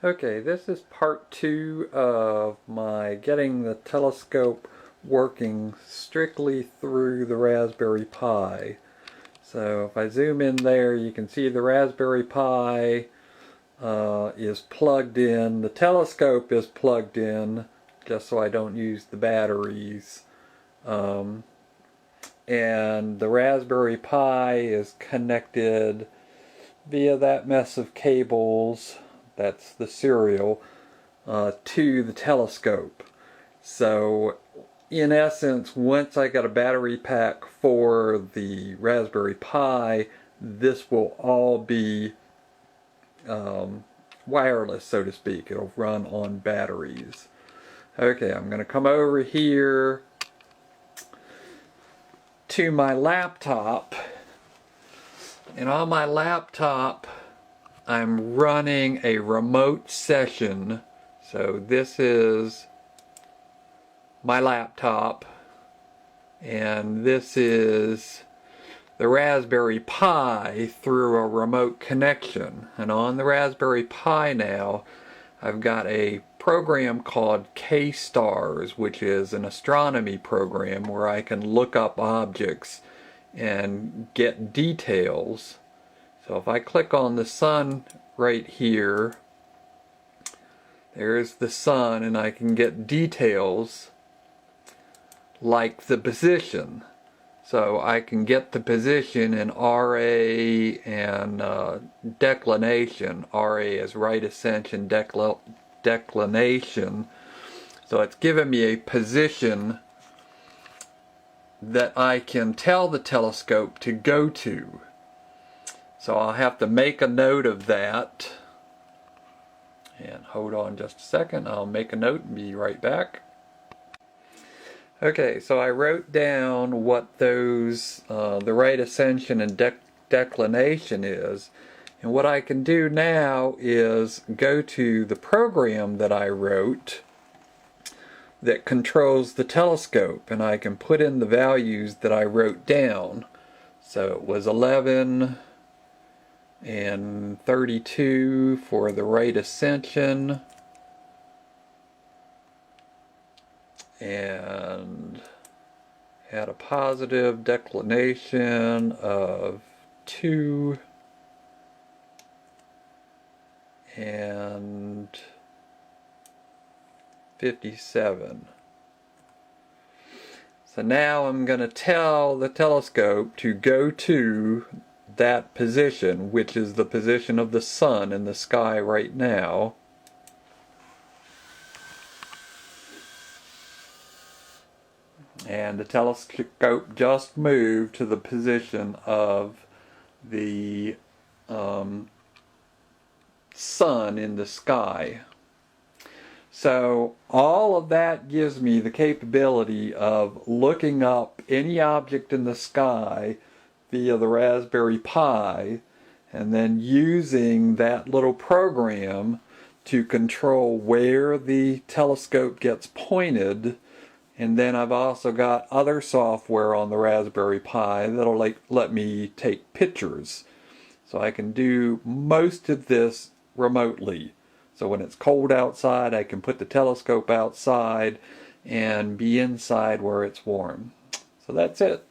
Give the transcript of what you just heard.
Okay, this is part 2 of my getting the telescope working strictly through the Raspberry Pi. So if I zoom in there, you can see the Raspberry Pi is plugged in. The telescope is plugged in, just so I don't use the batteries. And the Raspberry Pi is connected via that mess of cables, that's the serial, to the telescope. So in essence, once I got a battery pack for the Raspberry Pi, this will all be wireless, so to speak. It'll run on batteries. Okay, I'm going to come over here to my laptop, and on my laptop I'm running a remote session. So this is my laptop, and this is the Raspberry Pi through a remote connection. And on the Raspberry Pi now, I've got a program called KStars, which is an astronomy program where I can look up objects and get details. So if I click on the sun right here, there's the sun, and I can get details like the position. So I can get the position in RA and declination. RA is Right Ascension, declination. So it's given me a position that I can tell the telescope to go to. So I'll have to make a note of that. And hold on just a second, I'll make a note and be right back. Okay, so I wrote down what those, the Right Ascension and declination is. And what I can do now is go to the program that I wrote that controls the telescope, and I can put in the values that I wrote down. So it was 11 and 32 for the Right Ascension, and had a positive declination of 2 and 57. So now I'm going to tell the telescope to go to that position, which is the position of the sun in the sky right now. And the telescope just moved to the position of the sun in the sky. So all of that gives me the capability of looking up any object in the sky via the Raspberry Pi, and then using that little program to control where the telescope gets pointed. And then I've also got other software on the Raspberry Pi that'll let me take pictures. So I can do most of this remotely. So when it's cold outside, I can put the telescope outside and be inside where it's warm. So that's it.